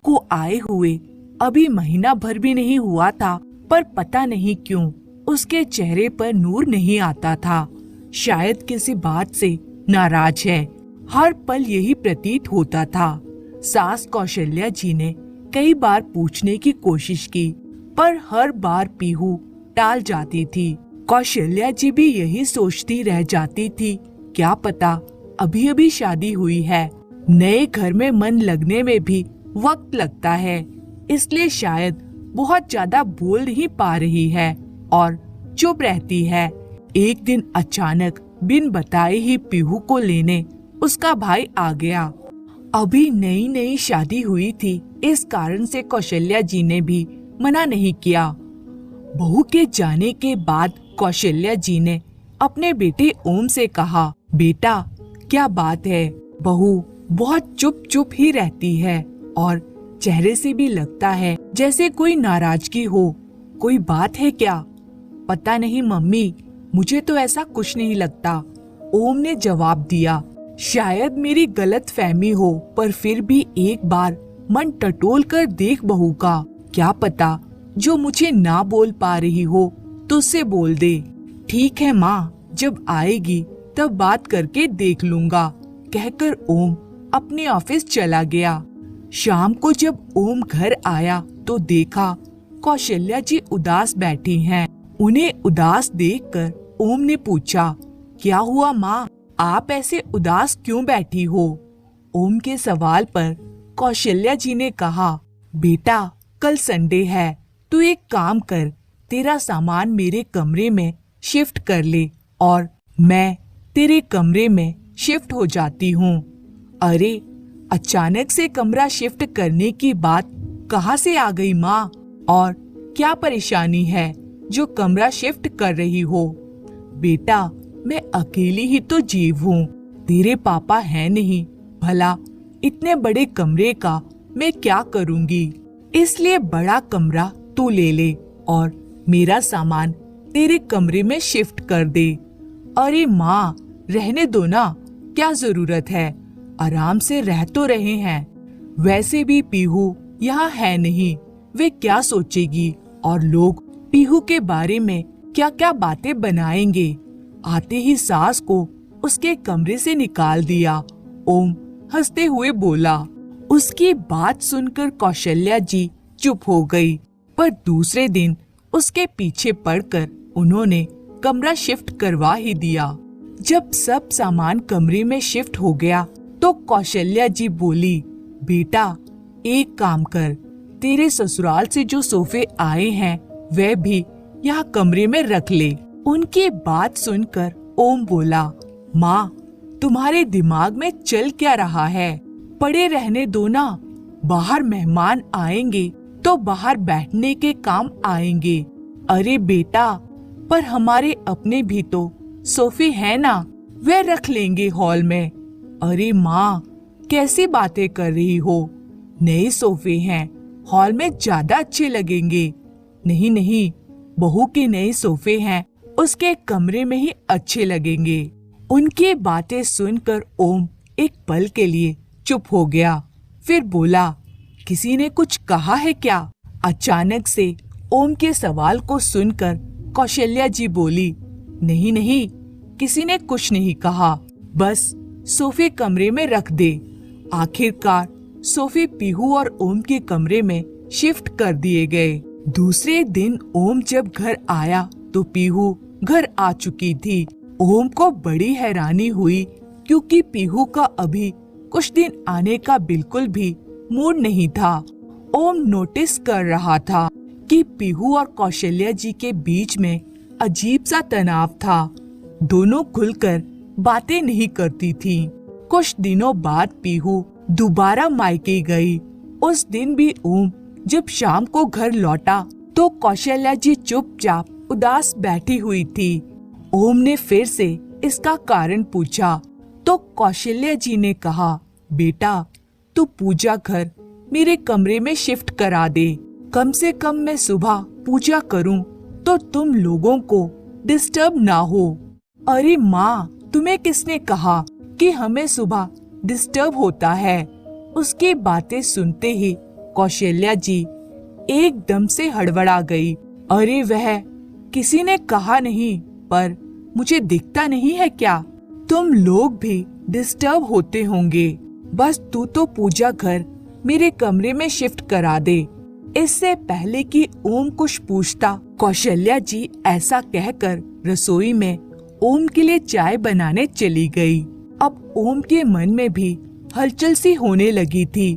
को आए हुए अभी महीना भर भी नहीं हुआ था, पर पता नहीं क्यों उसके चेहरे पर नूर नहीं आता था। शायद किसी बात से नाराज है, हर पल यही प्रतीत होता था। सास कौशल्या जी ने कई बार पूछने की कोशिश की, पर हर बार पीहू टाल जाती थी। कौशल्या जी भी यही सोचती रह जाती थी, क्या पता अभी अभी शादी हुई है, नए घर में मन लगने में भी वक्त लगता है, इसलिए शायद बहुत ज्यादा बोल नहीं पा रही है और चुप रहती है। एक दिन अचानक बिन बताए ही पीहू को लेने उसका भाई आ गया। अभी नई नई शादी हुई थी, इस कारण से कौशल्या जी ने भी मना नहीं किया। बहू के जाने के बाद कौशल्या जी ने अपने बेटे ओम से कहा, बेटा क्या बात है, बहू बहुत चुप चुप ही रहती है और चेहरे से भी लगता है जैसे कोई नाराजगी हो, कोई बात है क्या? पता नहीं मम्मी, मुझे तो ऐसा कुछ नहीं लगता, ओम ने जवाब दिया। शायद मेरी गलत फहमी हो, पर फिर भी एक बार मन टटोल कर देख बहू का, क्या पता जो मुझे ना बोल पा रही हो तो उससे बोल दे। ठीक है माँ, जब आएगी तब बात करके देख लूंगा, कहकर ओम अपने ऑफिस चला गया। शाम को जब ओम घर आया तो देखा कौशल्या जी उदास बैठी हैं। उन्हें उदास देखकर ओम ने पूछा, क्या हुआ माँ, आप ऐसे उदास क्यों बैठी हो? ओम के सवाल पर कौशल्या जी ने कहा, बेटा कल संडे है, तू एक काम कर, तेरा सामान मेरे कमरे में शिफ्ट कर ले और मैं तेरे कमरे में शिफ्ट हो जाती हूँ। अरे अचानक से कमरा शिफ्ट करने की बात कहाँ से आ गई माँ, और क्या परेशानी है जो कमरा शिफ्ट कर रही हो? बेटा मैं अकेली ही तो जीव हूँ, तेरे पापा है नहीं, भला इतने बड़े कमरे का मैं क्या करूँगी, इसलिए बड़ा कमरा तू ले ले और मेरा सामान तेरे कमरे में शिफ्ट कर दे। अरे माँ रहने दो ना, क्या जरूरत है, आराम से रह तो रहे हैं, वैसे भी पीहू यहाँ है नहीं, वे क्या सोचेगी और लोग पीहू के बारे में क्या क्या बातें बनाएंगे। आते ही सास को उसके कमरे से निकाल दिया। ओम हंसते हुए बोला। उसकी बात सुनकर कौशल्या जी चुप हो गई, पर दूसरे दिन उसके पीछे पड़कर उन्होंने कमरा शिफ्ट करवा ही दिया। जब सब सामान कमरे में शिफ्ट हो गया तो कौशल्या जी बोली, बेटा एक काम कर, तेरे ससुराल से जो सोफे आए हैं वे भी यहाँ कमरे में रख ले। उनकी बात सुनकर ओम बोला, माँ तुम्हारे दिमाग में चल क्या रहा है, पड़े रहने दो ना, बाहर मेहमान आएंगे तो बाहर बैठने के काम आएंगे। अरे बेटा पर हमारे अपने भी तो सोफे हैं ना, वे रख लेंगे हॉल में। अरे माँ कैसी बातें कर रही हो, नए सोफे हैं, हॉल में ज्यादा अच्छे लगेंगे। नहीं नहीं, बहू के नए सोफे हैं, उसके कमरे में ही अच्छे लगेंगे। उनकी बातें सुनकर ओम एक पल के लिए चुप हो गया, फिर बोला, किसी ने कुछ कहा है क्या? अचानक से ओम के सवाल को सुनकर कौशल्या जी बोली, नहीं नहीं, किसी ने कुछ नहीं कहा, बस सोफे कमरे में रख दे। आखिरकार सोफे पीहू और ओम के कमरे में शिफ्ट कर दिए गए। दूसरे दिन ओम जब घर आया तो पीहू घर आ चुकी थी। ओम को बड़ी हैरानी हुई क्योंकि पीहू का अभी कुछ दिन आने का बिल्कुल भी मूड नहीं था। ओम नोटिस कर रहा था कि पीहू और कौशल्या जी के बीच में अजीब सा तनाव था। दोनों खुलकर बातें नहीं करती थीं। कुछ दिनों बाद पीहू दोबारा मायके गई। उस दिन भी ओम जब शाम को घर लौटा तो कौशल्या जी चुपचाप उदास बैठी हुई थी। ओम ने फिर से इसका कारण पूछा तो कौशल्या जी ने कहा, बेटा तू पूजा घर मेरे कमरे में शिफ्ट करा दे, कम से कम मैं सुबह पूजा करूं तो तुम लोगों को डिस्टर्ब ना हो। अरे माँ, तुम्हें किसने कहा कि हमें सुबह डिस्टर्ब होता है? उसकी बातें सुनते ही कौशल्या जी एकदम से हड़बड़ा गई। अरे वह किसी ने कहा नहीं, पर मुझे दिखता नहीं है क्या? तुम लोग भी डिस्टर्ब होते होंगे। बस तू तो पूजा घर मेरे कमरे में शिफ्ट करा दे। इससे पहले कि ओम कुछ पूछता, कौशल्या जी ऐसा कहकर रसोई में ओम के लिए चाय बनाने चली गई। अब ओम के मन में भी हलचल सी होने लगी थी।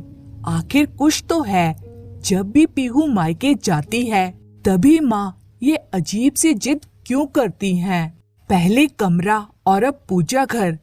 आखिर कुछ तो है। जब भी पीहू मायके जाती है तभी माँ ये अजीब सी जिद क्यों करती हैं? पहले कमरा और अब पूजा घर।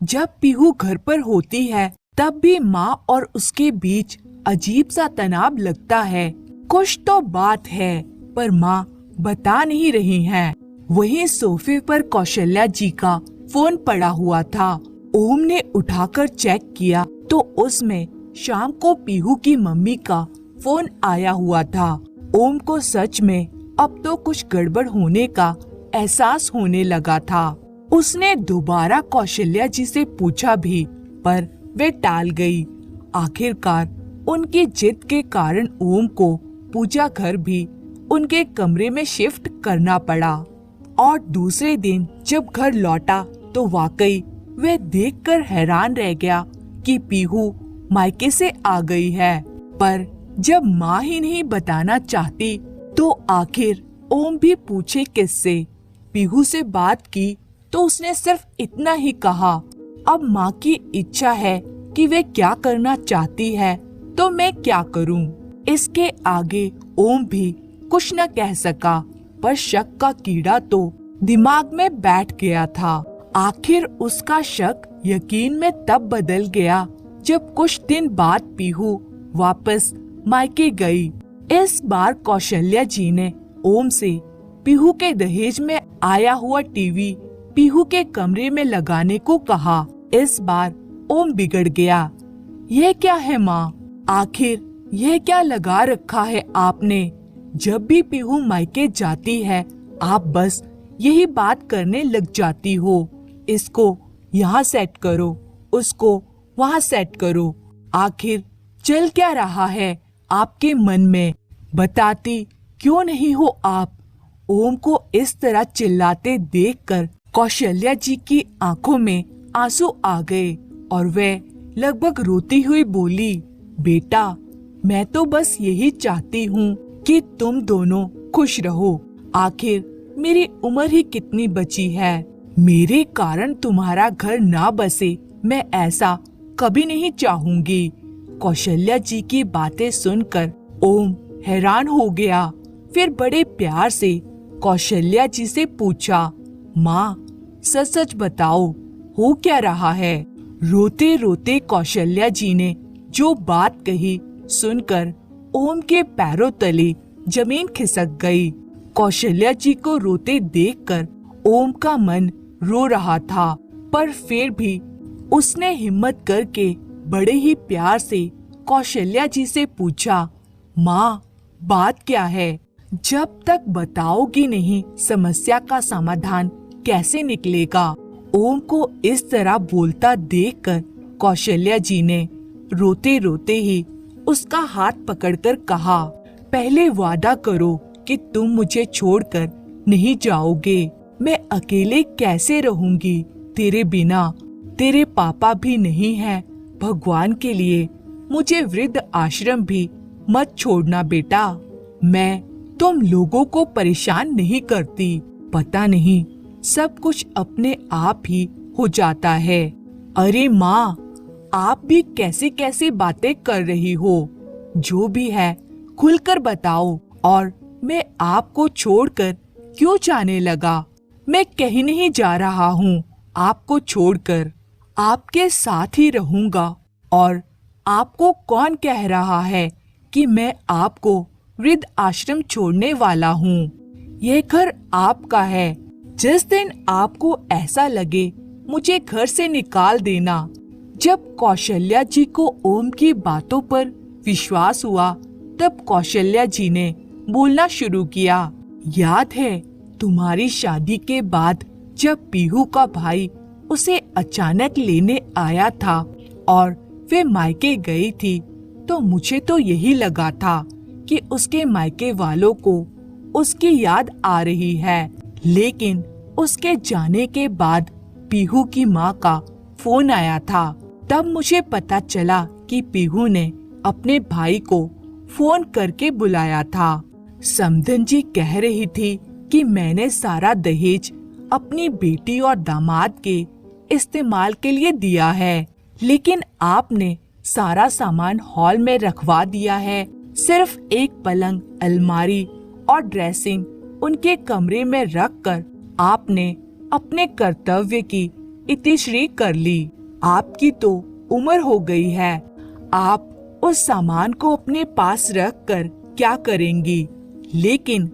जब पीहू घर पर होती है तब भी माँ और उसके बीच अजीब सा तनाव लगता है। कुछ तो बात है, पर माँ बता नहीं रही हैं। वहीं सोफे पर कौशल्या जी का फोन पड़ा हुआ था। ओम ने उठाकर चेक किया तो उसमें शाम को पीहू की मम्मी का फोन आया हुआ था। ओम को सच में अब तो कुछ गड़बड़ होने का एहसास होने लगा था। उसने दोबारा कौशल्या जी से पूछा भी, पर वे टाल गई। आखिरकार उनकी जिद के कारण ओम को पूजा घर भी उनके कमरे में शिफ्ट करना पड़ा। और दूसरे दिन जब घर लौटा तो वाकई वह देखकर हैरान रह गया कि पीहू मायके से आ गई है। पर जब माँ ही नहीं बताना चाहती तो आखिर ओम भी पूछे किससे? पीहू से बात की तो उसने सिर्फ इतना ही कहा, अब माँ की इच्छा है कि वे क्या करना चाहती है तो मैं क्या करूँ। इसके आगे ओम भी कुछ न कह सका, पर शक का कीड़ा तो दिमाग में बैठ गया था। आखिर उसका शक यकीन में तब बदल गया जब कुछ दिन बाद पीहू वापस मायके गई। इस बार कौशल्या जी ने ओम से पीहू के दहेज में आया हुआ टीवी पीहू के कमरे में लगाने को कहा। इस बार ओम बिगड़ गया। यह क्या है माँ? आखिर यह क्या लगा रखा है आपने? जब भी पीहू मायके जाती है आप बस यही बात करने लग जाती हो। इसको यहाँ सेट करो, उसको वहाँ सेट करो। आखिर चल क्या रहा है आपके मन में? बताती क्यों नहीं हो आप? ओम को इस तरह चिल्लाते देखकर कौशल्या जी की आंखों में आंसू आ गए और वह लगभग रोती हुई बोली, बेटा मैं तो बस यही चाहती हूँ कि तुम दोनों खुश रहो। आखिर मेरी उम्र ही कितनी बची है। मेरे कारण तुम्हारा घर ना बसे, मैं ऐसा कभी नहीं चाहूंगी। कौशल्या जी की बातें सुनकर ओम हैरान हो गया। फिर बड़े प्यार से कौशल्या जी से पूछा, माँ सच सच बताओ हो क्या रहा है? रोते रोते कौशल्या जी ने जो बात कही सुनकर ओम के पैरों तले जमीन खिसक गई। कौशल्या जी को रोते देखकर ओम का मन रो रहा था, पर फिर भी उसने हिम्मत करके बड़े ही प्यार से कौशल्या जी से पूछा, माँ बात क्या है? जब तक बताओगी नहीं समस्या का समाधान कैसे निकलेगा? ओम को इस तरह बोलता देखकर कौशल्या जी ने रोते रोते ही उसका हाथ पकड़कर कहा, पहले वादा करो कि तुम मुझे छोड़कर नहीं जाओगे। मैं अकेले कैसे रहूंगी तेरे बिना? तेरे पापा भी नहीं हैं। भगवान के लिए मुझे वृद्ध आश्रम भी मत छोड़ना बेटा। मैं तुम लोगों को परेशान नहीं करती। पता नहीं सब कुछ अपने आप ही हो जाता है। अरे माँ आप भी कैसे कैसे बातें कर रही हो? जो भी है खुलकर बताओ। और मैं आपको छोड़कर क्यों जाने लगा? मैं कहीं नहीं जा रहा हूँ आपको छोड़कर। आपके साथ ही रहूंगा। और आपको कौन कह रहा है कि मैं आपको वृद्ध आश्रम छोड़ने वाला हूँ? यह घर आपका है। जिस दिन आपको ऐसा लगे मुझे घर से निकाल देना। जब कौशल्या जी को ओम की बातों पर विश्वास हुआ तब कौशल्या जी ने बोलना शुरू किया, याद है तुम्हारी शादी के बाद जब पीहू का भाई उसे अचानक लेने आया था और वे मायके गई थी तो मुझे तो यही लगा था कि उसके मायके वालों को उसकी याद आ रही है, लेकिन उसके जाने के बाद पीहू की माँ का फोन आया था। तब मुझे पता चला कि पीहू ने अपने भाई को फोन करके बुलाया था। समधन जी कह रही थी कि मैंने सारा दहेज अपनी बेटी और दामाद के इस्तेमाल के लिए दिया है, लेकिन आपने सारा सामान हॉल में रखवा दिया है। सिर्फ एक पलंग, अलमारी और ड्रेसिंग उनके कमरे में रखकर आपने अपने कर्तव्य की इतिश्री कर ली। आपकी तो उम्र हो गई है, आप उस सामान को अपने पास रखकर क्या करेंगी? लेकिन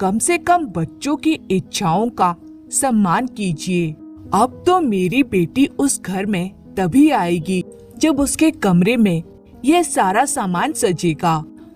कम से कम बच्चों की इच्छाओं का सम्मान कीजिए। अब तो मेरी बेटी उस घर में तभी आएगी जब उसके कमरे में यह सारा सामान सजेगा।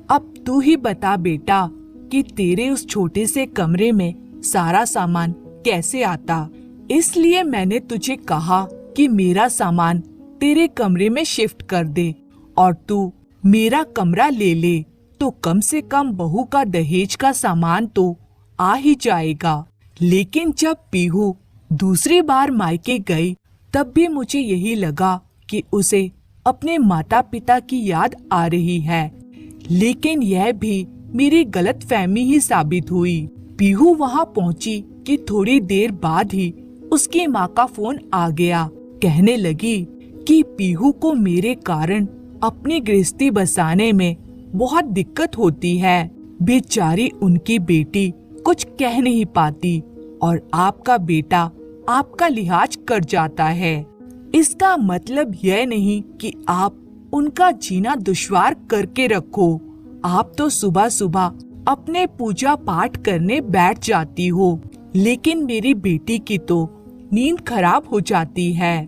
अब तू ही बता बेटा कि तेरे उस छोटे से कमरे में सारा सामान कैसे आता। इसलिए मैंने तुझे कहा कि मेरा सामान तेरे कमरे में शिफ्ट कर दे और तू मेरा कमरा ले ले, तो कम से कम बहू का दहेज का सामान तो आ ही जाएगा। लेकिन जब पीहू दूसरी बार मायके गई तब भी मुझे यही लगा कि उसे अपने माता पिता की याद आ रही है, लेकिन यह भी मेरी गलतफहमी ही साबित हुई। पीहू वहां पहुंची कि थोड़ी देर बाद ही उसकी माँ का फोन आ गया। कहने लगी कि पीहू को मेरे कारण अपनी गृहस्थी बसाने में बहुत दिक्कत होती है। बेचारी उनकी बेटी कुछ कह नहीं पाती और आपका बेटा आपका लिहाज कर जाता है। इसका मतलब यह नहीं कि आप उनका जीना दुश्वार करके रखो। आप तो सुबह सुबह अपने पूजा पाठ करने बैठ जाती हो, लेकिन मेरी बेटी की तो नींद खराब हो जाती है।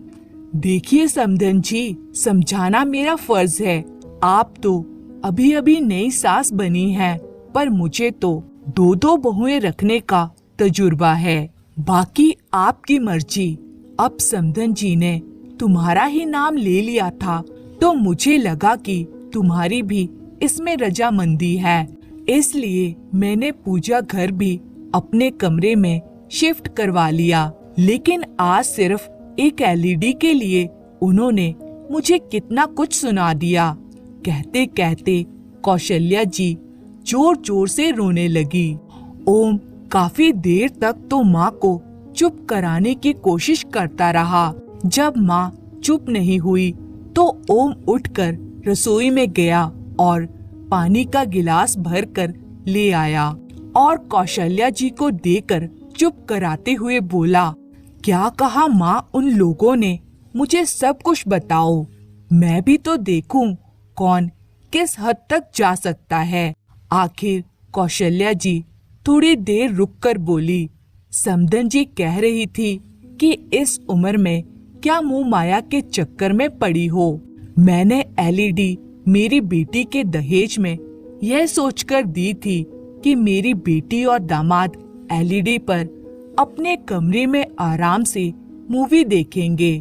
देखिए समधन जी, समझाना मेरा फर्ज है। आप तो अभी अभी नई सास बनी हैं, पर मुझे तो दो दो बहुएं रखने का तजुर्बा है। बाकी आपकी मर्जी। अब समधन जी ने तुम्हारा ही नाम ले लिया था तो मुझे लगा कि तुम्हारी भी इसमें रजामंदी है, इसलिए मैंने पूजा घर भी अपने कमरे में शिफ्ट करवा लिया। लेकिन आज सिर्फ एक एलईडी के लिए उन्होंने मुझे कितना कुछ सुना दिया। कहते कहते कौशल्या जी जोर जोर से रोने लगी। ओम काफी देर तक तो माँ को चुप कराने की कोशिश करता रहा। जब माँ चुप नहीं हुई तो ओम उठकर रसोई में गया और पानी का गिलास भरकर ले आया और कौशल्या जी को देकर चुप कराते हुए बोला, क्या कहा माँ उन लोगों ने? मुझे सब कुछ बताओ, मैं भी तो देखूं कौन किस हद तक जा सकता है। आखिर कौशल्या जी थोड़ी देर रुककर बोली, समधन जी कह रही थी कि इस उम्र में क्या मुंह माया के चक्कर में पड़ी हो। मैंने एलईडी मेरी बेटी के दहेज में यह सोचकर दी थी कि मेरी बेटी और दामाद एलईडी पर अपने कमरे में आराम से मूवी देखेंगे।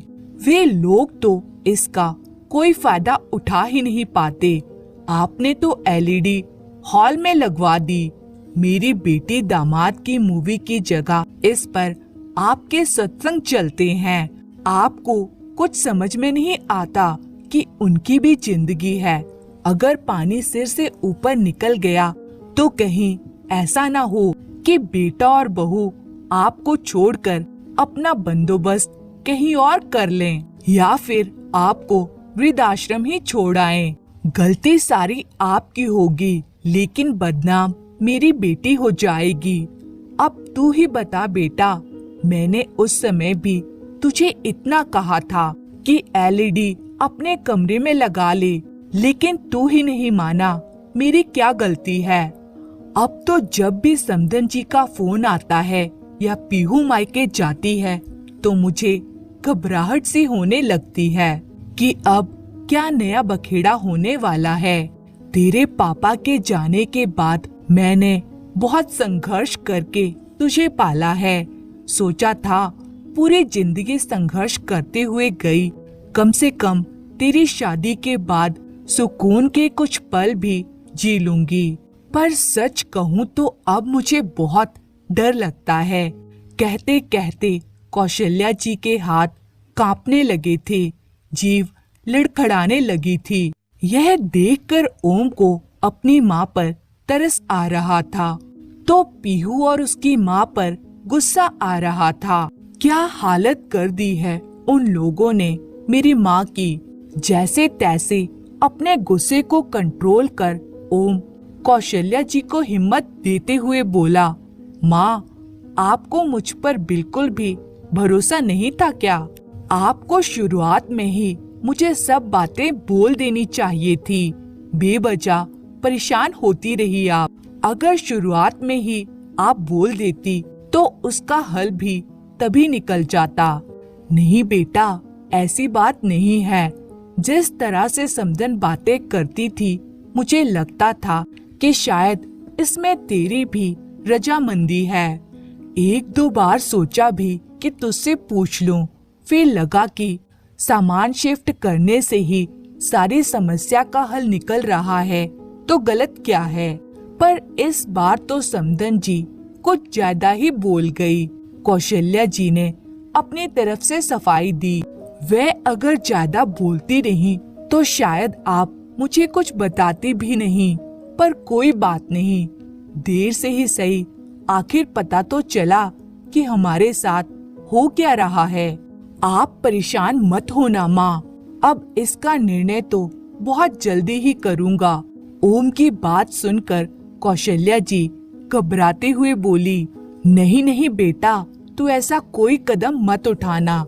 वे लोग तो इसका कोई फायदा उठा ही नहीं पाते। आपने तो एलईडी हॉल में लगवा दी। मेरी बेटी दामाद की मूवी की जगह इस पर आपके सत्संग चलते हैं। आपको कुछ समझ में नहीं आता कि उनकी भी जिंदगी है। अगर पानी सिर से ऊपर निकल गया तो कहीं ऐसा ना हो कि बेटा और बहू आपको छोड़कर अपना बंदोबस्त कहीं और कर लें या फिर आपको वृद्धाश्रम ही छोड़ आएं। गलती सारी आपकी होगी, लेकिन बदनाम मेरी बेटी हो जाएगी। अब तू ही बता बेटा, मैंने उस समय भी तुझे इतना कहा था कि एलईडी अपने कमरे में लगा ले, लेकिन तू ही नहीं माना। मेरी क्या गलती है? अब तो जब भी समधन जी का फोन आता है या पीहू मायके जाती है तो मुझे घबराहट सी होने लगती है कि अब क्या नया बखेड़ा होने वाला है। तेरे पापा के जाने के बाद मैंने बहुत संघर्ष करके तुझे पाला है। सोचा था पूरी जिंदगी संघर्ष करते हुए गई, कम से कम तेरी शादी के बाद सुकून के कुछ पल भी जी लूंगी। पर सच कहूँ तो अब मुझे बहुत डर लगता है। कहते कहते कौशल्या जी के हाथ कांपने लगे थे, जीभ लड़खड़ाने लगी थी। यह देखकर ओम को अपनी माँ पर तरस आ रहा था, तो पीहू और उसकी माँ पर गुस्सा आ रहा था। क्या हालत कर दी है उन लोगों ने मेरी माँ की। जैसे तैसे अपने गुस्से को कंट्रोल कर ओम कौशल्या जी को हिम्मत देते हुए बोला, माँ, आपको मुझ पर बिल्कुल भी भरोसा नहीं था क्या? आपको शुरुआत में ही मुझे सब बातें बोल देनी चाहिए थी। बेवजह परेशान होती रही आप। अगर शुरुआत में ही आप बोल देती तो उसका हल भी तभी निकल जाता। नहीं बेटा, ऐसी बात नहीं है। जिस तरह से समधन बातें करती थी, मुझे लगता था कि शायद इसमें तेरी भी रजामंदी है। एक दो बार सोचा भी कि तुझसे पूछ लूं, फिर लगा कि सामान शिफ्ट करने से ही सारी समस्या का हल निकल रहा है तो गलत क्या है। पर इस बार तो समधन जी कुछ ज्यादा ही बोल गई। कौशल्या जी ने अपनी तरफ से सफाई दी। वह अगर ज्यादा बोलती नहीं तो शायद आप मुझे कुछ बताती भी नहीं। पर कोई बात नहीं, देर से ही सही, आखिर पता तो चला कि हमारे साथ हो क्या रहा है। आप परेशान मत होना माँ, अब इसका निर्णय तो बहुत जल्दी ही करूँगा। ओम की बात सुनकर कौशल्या जी घबराते हुए बोली, नहीं नहीं बेटा, तू ऐसा कोई कदम मत उठाना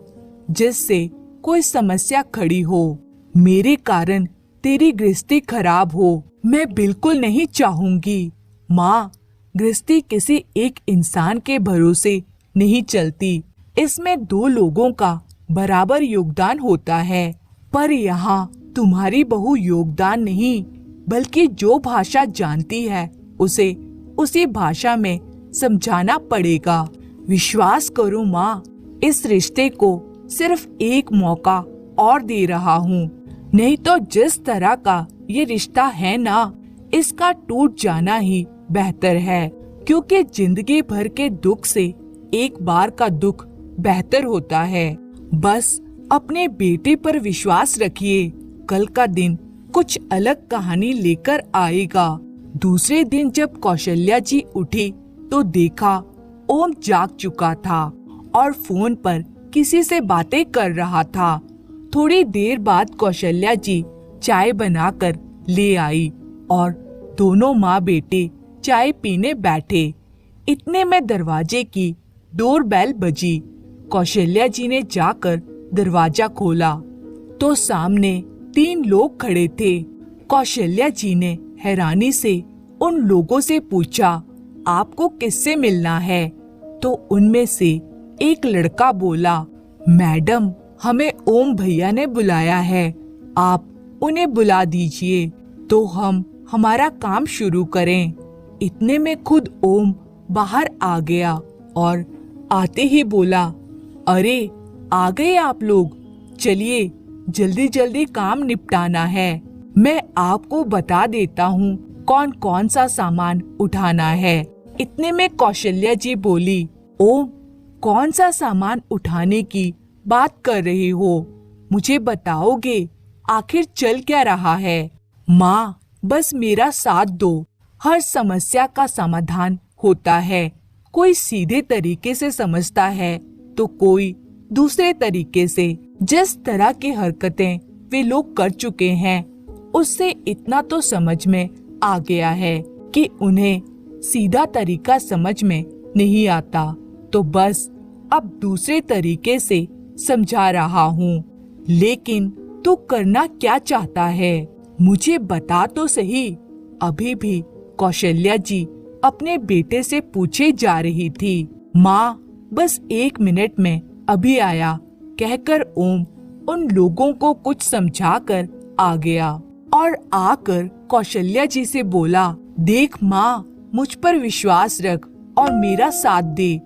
जिससे कोई समस्या खड़ी हो। मेरे कारण तेरी गृहस्थी खराब हो, मैं बिल्कुल नहीं चाहूंगी। माँ, गृहस्थी किसी एक इंसान के भरोसे नहीं चलती। इसमें दो लोगों का बराबर योगदान होता है। पर यहाँ तुम्हारी बहू योगदान नहीं, बल्कि जो भाषा जानती है उसे उसी भाषा में समझाना पड़ेगा। विश्वास करो माँ, इस रिश्ते को सिर्फ एक मौका और दे रहा हूँ, नहीं तो जिस तरह का ये रिश्ता है ना, इसका टूट जाना ही बेहतर है। क्योंकि जिंदगी भर के दुख से एक बार का दुख बेहतर होता है। बस अपने बेटे पर विश्वास रखिए, कल का दिन कुछ अलग कहानी लेकर आएगा। दूसरे दिन जब कौशल्या जी उठी तो देखा ओम जाग चुका था और फोन पर किसी से बातें कर रहा था। थोड़ी देर बाद कौशल्या जी चाय बनाकर ले आई और दोनों माँ बेटे चाय पीने बैठे। इतने में दरवाजे की डोरबेल बजी। कौशल्या जी ने जाकर दरवाजा खोला तो सामने 3 लोग खड़े थे। कौशल्या जी ने हैरानी से उन लोगों से पूछा, आपको किससे मिलना है? तो उनमें से एक लड़का बोला, मैडम, हमें ओम भैया ने बुलाया है, आप उन्हें बुला दीजिए तो हम हमारा काम शुरू करें। इतने में खुद ओम बाहर आ गया और आते ही बोला, अरे आ गए आप लोग, चलिए जल्दी जल्दी काम निपटाना है। मैं आपको बता देता हूँ कौन कौन सा सामान उठाना है। इतने में कौशल्या जी बोली, ओम, कौन सा सामान उठाने की बात कर रही हो? मुझे बताओगे आखिर चल क्या रहा है? माँ, बस मेरा साथ दो, हर समस्या का समाधान होता है। कोई सीधे तरीके से समझता है तो कोई दूसरे तरीके से। जिस तरह की हरकतें वे लोग कर चुके हैं उससे इतना तो समझ में आ गया है कि उन्हें सीधा तरीका समझ में नहीं आता, तो बस अब दूसरे तरीके से समझा रहा हूँ। लेकिन तू करना क्या चाहता है, मुझे बता तो सही। अभी भी कौशल्या जी अपने बेटे से पूछे जा रही थी। माँ, बस 1 मिनट में अभी आया, कहकर ओम उन लोगों को कुछ समझाकर आ गया और आकर कौशल्या जी से बोला, देख माँ, मुझ पर विश्वास रख और मेरा साथ दे।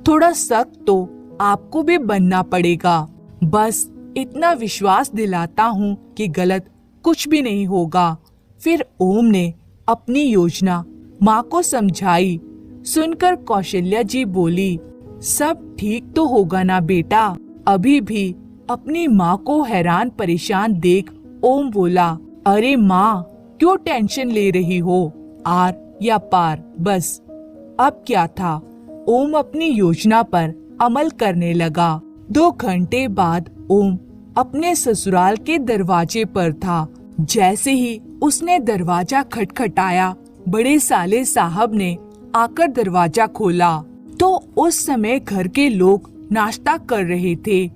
थोड़ा सख्त तो आपको भी बनना पड़ेगा। बस इतना विश्वास दिलाता हूँ कि गलत कुछ भी नहीं होगा। फिर ओम ने अपनी योजना माँ को समझाई। सुनकर कौशल्या जी बोली, सब ठीक तो होगा ना बेटा। अभी भी अपनी माँ को हैरान परेशान देख ओम बोला, अरे माँ क्यों टेंशन ले रही हो, आर या पार बस। अब क्या था, ओम अपनी योजना पर अमल करने लगा। 2 घंटे बाद ओम अपने ससुराल के दरवाजे पर था। जैसे ही उसने दरवाजा खटखटाया, बड़े साले साहब ने आकर दरवाजा खोला तो उस समय घर के लोग नाश्ता कर रहे थे।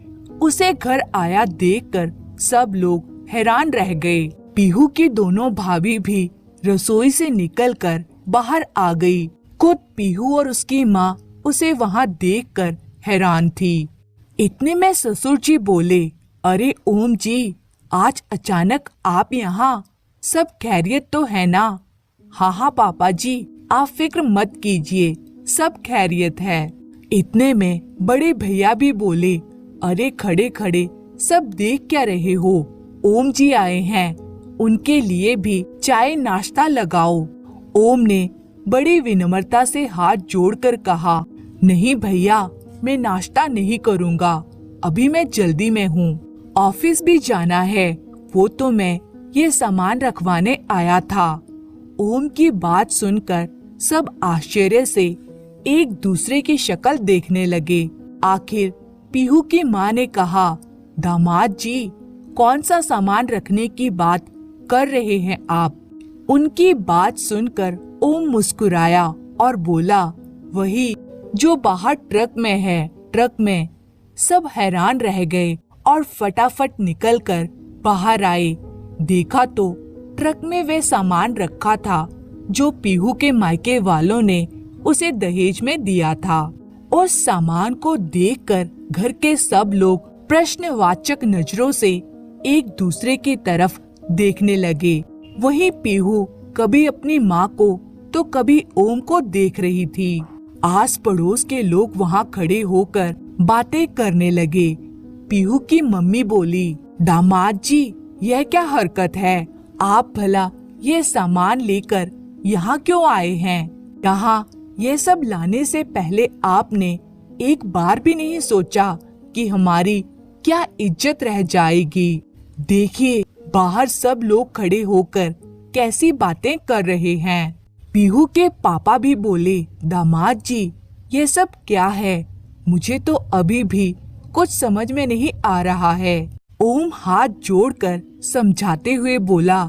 उसे घर आया देखकर सब लोग हैरान रह गए। पीहू की दोनों भाभी भी रसोई से निकलकर बाहर आ गई। खुद पीहू और उसकी माँ उसे वहाँ देखकर हैरान थी। इतने में ससुर जी बोले, अरे ओम जी, आज अचानक आप यहाँ, सब खैरियत तो है ना? हाँ पापा जी, आप फिक्र मत कीजिए, सब खैरियत है। इतने में बड़े भैया भी बोले, अरे खड़े खड़े सब देख क्या रहे हो, ओम जी आए हैं, उनके लिए भी चाय नाश्ता लगाओ। ओम ने बड़ी विनम्रता से हाथ जोड़कर कहा, नहीं भैया, मैं नाश्ता नहीं करूँगा, अभी मैं जल्दी में हूँ, ऑफिस भी जाना है, वो तो मैं ये सामान रखवाने आया था। ओम की बात सुनकर सब आश्चर्य से एक दूसरे की शक्ल देखने लगे। आखिर पीहू की माँ ने कहा, दामाद जी, कौन सा सामान रखने की बात कर रहे हैं आप? उनकी बात सुनकर ओम मुस्कुराया और बोला, वही जो बाहर ट्रक में है, ट्रक में। सब हैरान रह गए और फटाफट निकलकर बाहर आए। देखा तो ट्रक में वे सामान रखा था जो पीहू के मायके वालों ने उसे दहेज में दिया था। उस सामान को देखकर घर के सब लोग प्रश्नवाचक नजरों से एक दूसरे की तरफ देखने लगे। वही पीहू कभी अपनी माँ को तो कभी ओम को देख रही थी। आस पड़ोस के लोग वहाँ खड़े होकर बातें करने लगे। पीहू की मम्मी बोली, दामाद जी, यह क्या हरकत है? आप भला ये सामान लेकर यहाँ क्यों आए हैं? यहाँ ये सब लाने से पहले आपने एक बार भी नहीं सोचा कि हमारी क्या इज्जत रह जाएगी? देखिए बाहर सब लोग खड़े होकर कैसी बातें कर रहे हैं। पीहू के पापा भी बोले, दामाद जी, ये सब क्या है? मुझे तो अभी भी कुछ समझ में नहीं आ रहा है। ओम हाथ जोड़कर समझाते हुए बोला,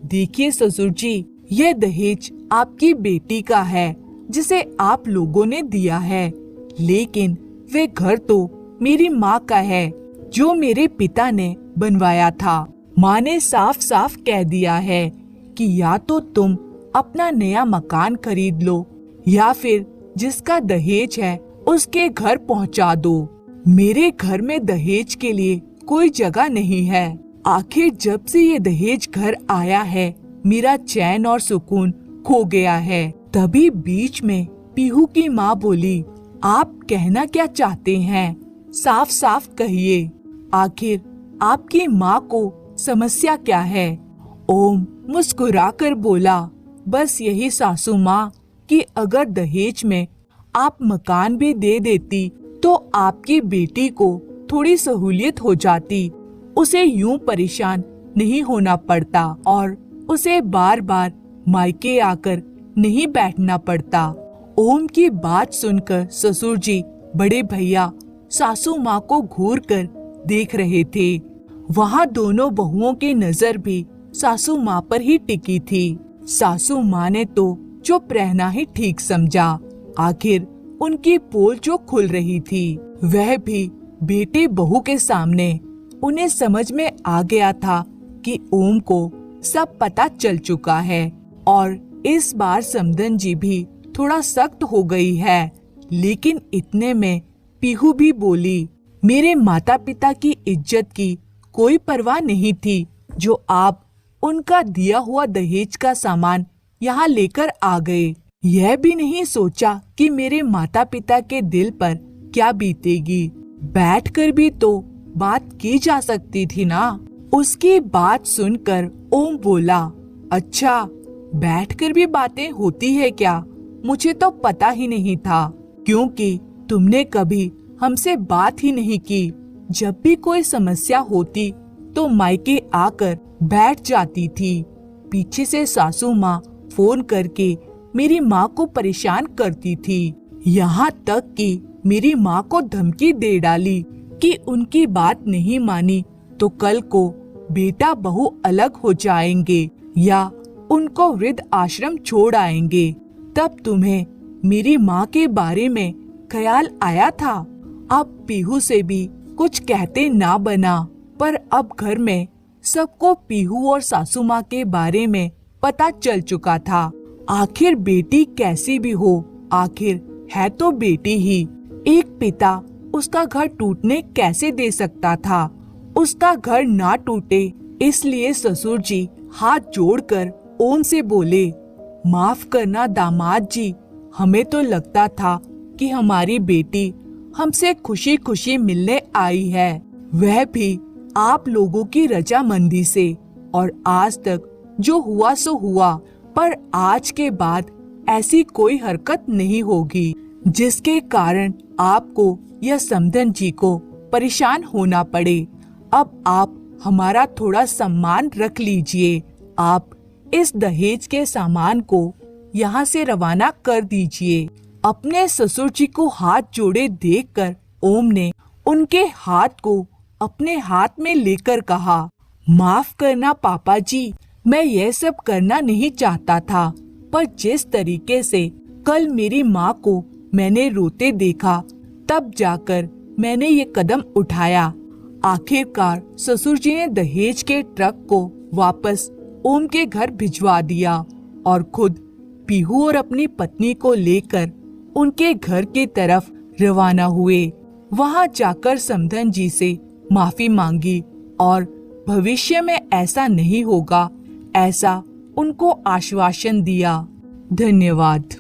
देखिए ससुर जी, यह दहेज आपकी बेटी का है जिसे आप लोगों ने दिया है, लेकिन वे घर तो मेरी माँ का है जो मेरे पिता ने बनवाया था। माँ ने साफ साफ कह दिया है कि या तो तुम अपना नया मकान खरीद लो या फिर जिसका दहेज है उसके घर पहुँचा दो। मेरे घर में दहेज के लिए कोई जगह नहीं है। आखिर जब से ये दहेज घर आया है, मेरा चैन और सुकून खो गया है। तभी बीच में पीहू की माँ बोली, आप कहना क्या चाहते हैं? साफ साफ कहिए, आखिर आपकी माँ को समस्या क्या है? ओम मुस्कुराकर बोला, बस यही सासू माँ कि अगर दहेज में आप मकान भी दे देती तो आपकी बेटी को थोड़ी सहूलियत हो जाती, उसे यूं परेशान नहीं होना पड़ता और उसे बार बार मायके आकर नहीं बैठना पड़ता। ओम की बात सुनकर ससुर जी, बड़े भैया सासू माँ को घूर कर देख रहे थे। वहाँ दोनों बहुओं की नजर भी सासू माँ पर ही टिकी थी। सासू माँ ने तो चुप रहना ही ठीक समझा। आखिर उनकी पोल जो खुल रही थी वह भी बेटे बहू के सामने। उन्हें समझ में आ गया था कि ओम को सब पता चल चुका है और इस बार समदन जी भी थोड़ा सख्त हो गई है। लेकिन इतने में पीहू भी बोली, मेरे माता पिता की इज्जत की कोई परवाह नहीं थी जो आप उनका दिया हुआ दहेज का सामान यहाँ लेकर आ गए। यह भी नहीं सोचा कि मेरे माता पिता के दिल पर क्या बीतेगी। बैठकर भी तो बात की जा सकती थी ना। उसकी बात सुनकर ओम बोला, अच्छा, बैठकर भी बातें होती है क्या? मुझे तो पता ही नहीं था, क्योंकि तुमने कभी हमसे बात ही नहीं की। जब भी कोई समस्या होती तो मायके आकर बैठ जाती थी। पीछे से सासू माँ फोन करके मेरी माँ को परेशान करती थी। यहाँ तक कि मेरी माँ को धमकी दे डाली कि उनकी बात नहीं मानी तो कल को बेटा बहू अलग हो जाएंगे या उनको वृद्ध आश्रम छोड़ आएंगे। तब तुम्हें मेरी माँ के बारे में ख्याल आया था। अब पीहू से भी कुछ कहते ना बना, पर अब घर में सबको पीहू और सासू माँ के बारे में पता चल चुका था। आखिर बेटी कैसी भी हो, आखिर है तो बेटी ही। एक पिता उसका घर टूटने कैसे दे सकता था? उसका घर ना टूटे इसलिए ससुर जी हाथ जोड़कर ओम से बोले, माफ करना दामाद जी, हमें तो लगता था कि हमारी बेटी हमसे खुशी खुशी मिलने आई है, वह भी आप लोगों की रजामंदी से। और आज तक जो हुआ सो हुआ, पर आज के बाद ऐसी कोई हरकत नहीं होगी जिसके कारण आपको या समधन जी को परेशान होना पड़े। अब आप हमारा थोड़ा सम्मान रख लीजिए। आप इस दहेज के सामान को यहाँ से रवाना कर दीजिए। अपने ससुर जी को हाथ जोड़े देखकर ओम ने उनके हाथ को अपने हाथ में लेकर कहा, माफ करना पापा जी, मैं यह सब करना नहीं चाहता था, पर जिस तरीके से कल मेरी माँ को मैंने रोते देखा, तब जाकर मैंने ये कदम उठाया। आखिरकार ससुर जी ने दहेज के ट्रक को वापस ओम के घर भिजवा दिया और खुद पीहू और अपनी पत्नी को लेकर उनके घर की तरफ रवाना हुए। वहां जाकर समधन जी से माफी मांगी और भविष्य में ऐसा नहीं होगा, ऐसा उनको आश्वासन दिया। धन्यवाद।